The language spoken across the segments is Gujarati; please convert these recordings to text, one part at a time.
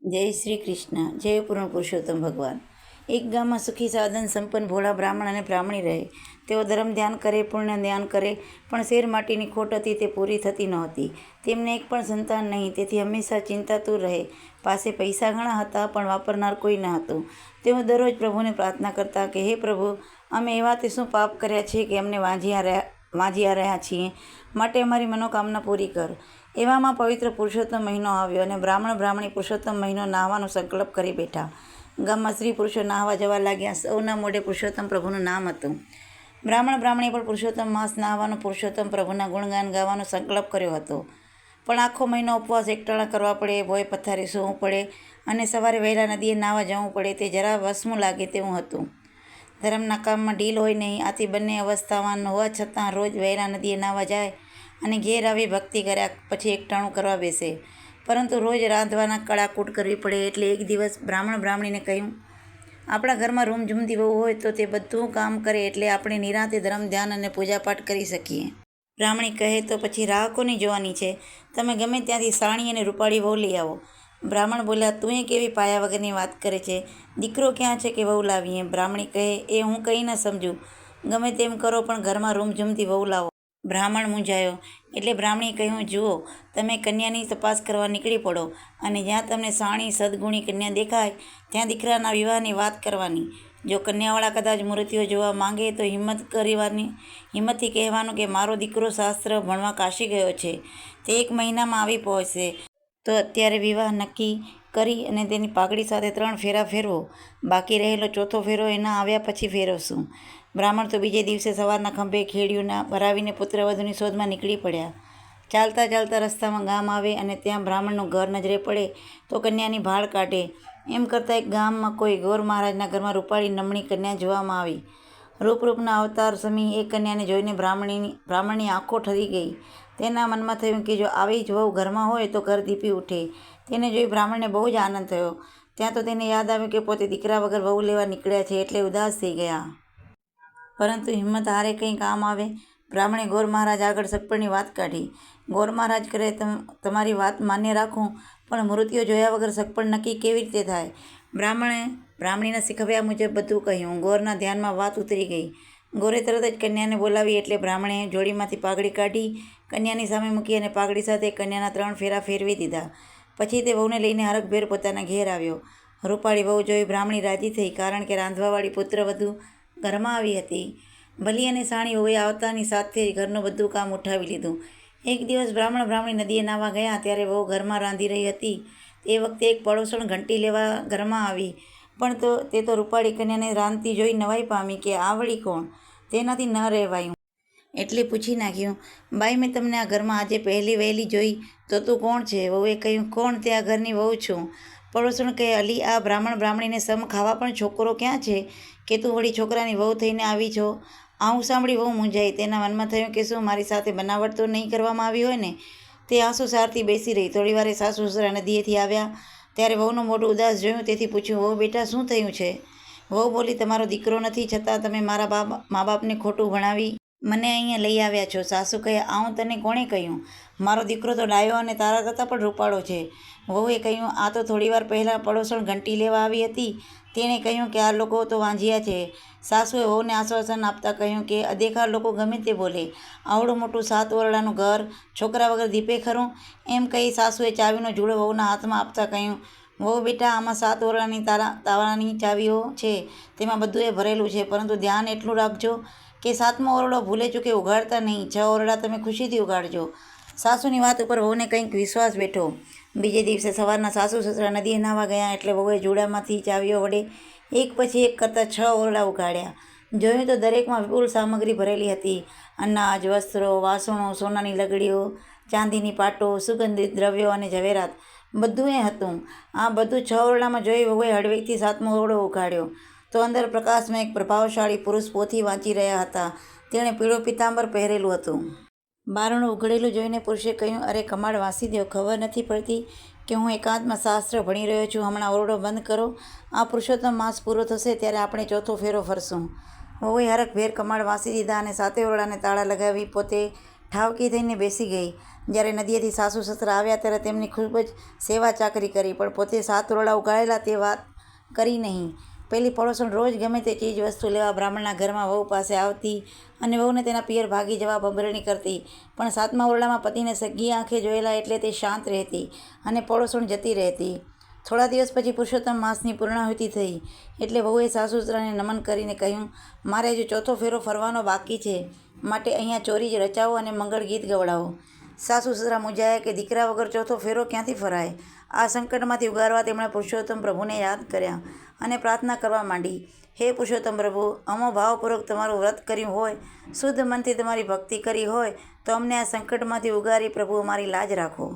જય શ્રી કૃષ્ણ. જય પૂર્ણ પુરુષોત્તમ ભગવાન. એક ગામમાં સુખી સાધન સંપન્ન ભોળા બ્રાહ્મણ અને બ્રાહ્મણી રહે. તેઓ ધર્મ ધ્યાન કરે, પુણ્ય ધ્યાન કરે, પણ શેર માટીની ખોટ હતી તે પૂરી થતી નહોતી. તેમને એક પણ સંતાન નહીં, તેથી હંમેશા ચિંતાતુર રહે. પાસે પૈસા ઘણા હતા, પણ વાપરનાર કોઈ ન હતું. તેઓ દરરોજ પ્રભુને પ્રાર્થના કરતા કે હે પ્રભુ, અમે એવા તે શું પાપ કર્યા છે કે અમને વાંઝ્યા રહ્યા છીએ, માટે અમારી મનોકામના પૂરી કર. એવામાં પવિત્ર પુરુષોત્તમ મહિનો આવ્યો અને બ્રાહ્મણ બ્રાહ્મણી પુરુષોત્તમ મહિનો નાહવાનો સંકલ્પ કરી બેઠા. ગામમાં સ્ત્રી પુરુષો નાહવા જવા લાગ્યા. સૌના મોઢે પુરુષોત્તમ પ્રભુનું નામ હતું. બ્રાહ્મણ બ્રાહ્મણીએ પણ પુરુષોત્તમ માસ નાહવાનો, પુરુષોત્તમ પ્રભુના ગુણગાન ગાવાનો સંકલ્પ કર્યો હતો. પણ આખો મહિનો ઉપવાસ એકટાણા કરવા પડે, ભોય પથારી સૂવું પડે અને સવારે વહેલા નદીએ નાહવા જવું પડે તે જરા વસમું લાગે તેવું હતું. ધર્મના કામમાં ઢીલ હોય નહીં, આથી બંને અવસ્થાવાન હોવા છતાં રોજ વહેલા નદીએ નાહવા જાય અને ઘેર આવી ભક્તિ કર્યા પછી એકટાણું કરવા બેસે. પરંતુ રોજ રાંધવાના કડાકૂટ કરવી પડે. એટલે એક દિવસ બ્રાહ્મણ બ્રાહ્મણીને કહ્યું, આપણા ઘરમાં રૂમઝૂમતી વહુ હોય તો તે બધું કામ કરે, એટલે આપણે નિરાંતે ધર્મ ધ્યાન અને પૂજાપાઠ કરી શકીએ. બ્રાહ્મણી કહે, તો પછી રાહ કોની જોવાની છે? તમે ગમે ત્યાંથી સાણી અને રૂપાળી વહુ લઈ આવો. બ્રાહ્મણ બોલ્યા, તું એ કેવી પાયા વગરની વાત કરે છે? દીકરો ક્યાં છે કે વહુ લાવીએ? બ્રાહ્મણી કહે, એ હું કંઈ ન સમજું. ગમે તેમ કરો, પણ ઘરમાં રૂમઝૂમતી વહુ લાવો. બ્રાહ્મણ મૂંઝાયો. એટલે બ્રાહ્મણીએ કહ્યું, જુઓ, તમે કન્યાની તપાસ કરવા નીકળી પડો અને જ્યાં તમને સાણી સદગુણી કન્યા દેખાય ત્યાં દીકરાના વિવાહની વાત કરવાની. જો કન્યાવાળા કદાચ મૂર્તિઓ જોવા માંગે તો હિંમતથી કહેવાનું કે મારો દીકરો શાસ્ત્ર ભણવા કાશી ગયો છે, તે 1 મહિનામાં આવી પહોંચશે, તો અત્યારે વિવાહ નક્કી કરી અને તેની પાઘડી સાથે 3 ફેરા ફેરવો. બાકી રહેલો 4થો ફેરો એના આવ્યા પછી ફેરવશું. બ્રાહ્મણ તો બીજે દિવસે સવારના ખંભે ખેડિયું ભરાવીને પુત્રવધુની શોધમાં નીકળી પડ્યા. ચાલતા ચાલતા રસ્તામાં ગામ આવે અને ત્યાં બ્રાહ્મણનું ઘર નજરે પડે તો કન્યાની ભાળ કાઢે. એમ કરતાં એક ગામમાં કોઈ ગોર મહારાજના ઘરમાં રૂપાળી નમણી કન્યા જોવામાં આવી. રૂપના અવતાર સમી એ કન્યાને જોઈને બ્રાહ્મણની આંખો ઠરી ગઈ. તેના મનમાં થયું કે જો આવી જ વહુ ઘરમાં હોય તો ઘર દીપી ઉઠે. તેને જોઈ બ્રાહ્મણને બહુ જ આનંદ થયો. ત્યાં તો તેને યાદ આવ્યું કે પોતે દીકરા વગર વહુ લેવા નીકળ્યા છે, એટલે ઉદાસ થઈ ગયા. પરંતુ હિંમત હારે કંઈ કામ આવે. બ્રાહ્મણે ગોર મહારાજ આગળ સગપણની વાત કાઢી. ગોર મહારાજ કહે, તમારી વાત માન્ય રાખું, પણ મૂર્તિઓ જોયા વગર સગપણ નક્કી કેવી રીતે થાય? બ્રાહ્મણે બ્રાહ્મણીના શીખવ્યા મુજબ બધું કહ્યું. ગોરના ધ્યાનમાં વાત ઉતરી ગઈ. ગોરે તરત જ કન્યાને બોલાવી. એટલે બ્રાહ્મણે જોડીમાંથી પાઘડી કાઢી કન્યાની સામે મૂકી અને પાઘડી સાથે કન્યાના 3 ફેરા ફેરવી દીધા. પછી તે વહુને લઈને હરખભેર પોતાના ઘેર આવ્યો. રૂપાળી વહુ જોઈ બ્રાહ્મણી રાજી થઈ, કારણ કે રાંધવાવાળી પુત્રવધુ ઘરમાં આવી હતી. ભલી અને સાણી વહુએ આવતાની સાથે જ ઘરનું બધું કામ ઉઠાવી લીધું. એક દિવસ બ્રાહ્મણ બ્રાહ્મણી નદીએ નાહવા ગયા. ત્યારે વહુ ઘરમાં રાંધી રહી હતી. તે વખતે એક પડોસણ ઘંટી લેવા ઘરમાં આવી. પણ તે તો રૂપાળી કન્યાને રાંધતી જોઈ નવાઈ પામી કે આ વળી કોણ? તેનાથી ન રહેવાયું. એટલે પૂછી નાખ્યું, બાઈ, મેં તમને આ ઘરમાં આજે પહેલી વહેલી જોઈ, તો તું કોણ છે? વહુએ કહ્યું, કોણ? તે આ ઘરની વહુ છું. પડોસણ કહે, અલી, આ બ્રાહ્મણ બ્રાહ્મણીને સમ ખાવા પણ છોકરો ક્યાં છે કે તું વળી છોકરાની વહુ થઈને આવી છો? આવું સાંભળી વહુ મૂંઝાઈ. તેના મનમાં થયું કે શું મારી સાથે બનાવટ તો નહીં કરવામાં આવી હોય ને? તે આંસુ સારતી બેસી રહી. થોડી વારે સાસુ સસરા નદીએથી આવ્યા. ત્યારે વહુનું મોઢું ઉદાસ જોયું. તેથી પૂછ્યું, વહુ બેટા, શું થયું છે? વહુ બોલી, તમારો દીકરો નથી, છતાં તમે મારા મા બાપને ખોટું ભણાવી મને અહીંયા લઈ આવ્યા છો. સાસુ કહે, આવું તને કોણે કહ્યું? મારો દીકરો તો ડાયો અને તારા કરતાં પણ રૂપાળો છે. વહુએ કહ્યું, આ તો થોડીવાર પહેલાં પડોસણ ઘંટી લેવા આવી હતી. તેણે કહ્યું કે આ લોકો તો વાંઝિયા છે. સાસુએ વહુને આશ્વાસન આપતા કહ્યું કે અદેખા લોકો ગમે તે બોલે, આવડું મોટું 7 ઓરડાનું ઘર છોકરા વગર દીપે ખરું? એમ કહી સાસુએ ચાવીનો જુડો વહુના હાથમાં આપતા કહ્યું, વહુ બેટા, આમાં 7 ઓરડાની તાળાની ચાવીઓ છે. તેમાં બધું એ ભરેલું છે, પરંતુ ધ્યાન એટલું રાખજો કે 7મો ઓરડો ભૂલે ચૂકે ઉઘાડતા નહીં. 6 ઓરડા તમે ખુશીથી ઉઘાડજો. સાસુની વાત ઉપર વહુને કંઈક વિશ્વાસ બેઠો. બીજે દિવસે સવારના સાસુ સસરા નદીએ નાહવા ગયા. એટલે વહુએ જોડામાંથી ચાવીઓ વડે એક પછી એક કરતાં 6 ઓરડા ઉઘાડ્યા. જોયું તો દરેકમાં વિપુલ સામગ્રી ભરેલી હતી. અનાજ, વસ્ત્રો, વાસણો, સોનાની લગડીઓ, ચાંદીની પાટો, સુગંધિત દ્રવ્યો અને ઝવેરાત બધું એ હતું. આ બધું 6 ઓરડામાં જોઈ વહુએ હળવેકથી 7મો ઓરડો ઉઘાડ્યો તો અંદર પ્રકાશમાં એક પ્રભાવશાળી પુરુષ પોથી વાંચી રહ્યા હતા. તેણે પીળો પિતાંબર પહેરેલું હતું. બારણું ઉઘડેલું જોઈને પુરુષે કહ્યું, અરે કમાડ, વાંસી દો. ખબર નથી પડતી કે હું એકાંતમાં શાસ્ત્ર ભણી રહ્યો છું. હમણાં ઓરડો બંધ કરો. આ પુરુષોત્તમ માસ પૂરો થશે ત્યારે આપણે 4થો ફેરો ફરશું. વહુએ હરખભેર કમાડ વાંસી દીધા અને 7 ઓરડાને તાળા લગાવી પોતે ઠાવકી થઈને બેસી ગઈ. જ્યારે નદીએથી સાસુ સસરા આવ્યા ત્યારે તેમની ખૂબ જ સેવા ચાકરી કરી, પણ પોતે 7 ઓરડા ઉગાડેલા તે વાત કરી નહીં. પેલી પડોશણ રોજ ગમે તે ચીજ વસ્તુ લેવા બ્રાહ્મણના ઘરમાં વહુ પાસે આવતી અને વહુને તેના પિયર ભાગી જવા બબરણી કરતી, પણ 7મા ઓરડામાં પતિને સગી આંખે જોયેલા એટલે તે શાંત રહેતી અને પડોશણ જતી રહેતી. થોડા દિવસ પછી પુરુષોત્તમ માસની પૂર્ણાહુતિ થઈ એટલે વહુએ સાસુ સસરાને નમન કરીને કહ્યું, મારે હજુ 4થો ફેરો ફરવાનો બાકી છે, માટે અહીંયા ચોરી રચાવો અને મંગળ ગીત ગવડાવો. સાસુ સસરા મૂંઝાયા કે દીકરા વગર 4થો ફેરો ક્યાંથી ફરાય. આ સંકટમાંથી ઉગારવા તેમણે પુરુષોત્તમ પ્રભુને યાદ કર્યા અને પ્રાર્થના કરવા માંડી, હે પુરુષોત્તમ પ્રભુ, અમો ભાવપૂર્વક તમારું વ્રત કર્યું હોય, શુદ્ધ મનથી તમારી ભક્તિ કરી હોય તો અમને આ સંકટમાંથી ઉગારી પ્રભુ અમારી લાજ રાખો.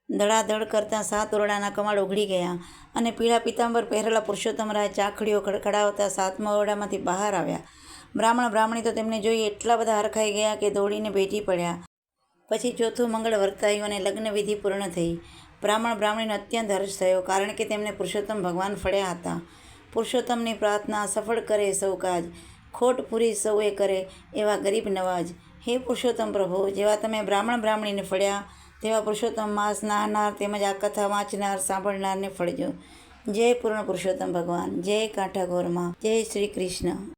ધડાધડ કરતાં 7 ઓરડાના કમાડ ઉઘડી ગયા અને પીળા પિતાંબર પહેરેલા પુરુષોત્તમરાય ચાખડીઓ ખડખડાવતા 7મા ઓરડામાંથી બહાર આવ્યા. બ્રાહ્મણ બ્રાહ્મણી તો તેમને જોઈ એટલા બધા હરખાઈ ગયા કે દોડીને ભેટી પડ્યા. પછી 4થું મંગળ વર્તાયું અને લગ્ન વિધિ પૂર્ણ થઈ. બ્રાહ્મણ બ્રાહ્મણીનો અત્યંત હર્ષ થયો, કારણ કે તેમને પુરુષોત્તમ ભગવાન ફળ્યા હતા. પુરુષોત્તમની પ્રાર્થના સફળ કરે સૌ કાજ, ખોટ પૂરી સૌએ કરે એવા ગરીબ નવાજ. હે પુરુષોત્તમ પ્રભુ, જેવા તમે બ્રાહ્મણ બ્રાહ્મણીને ફળ્યા તેવા પુરુષોત્તમ માસ નાહનાર તેમજ આ કથા વાંચનાર સાંભળનારને ફળજો. જય પૂર્ણ પુરુષોત્તમ ભગવાન, જય કાંઠા ગોરમાં, જય શ્રી કૃષ્ણ.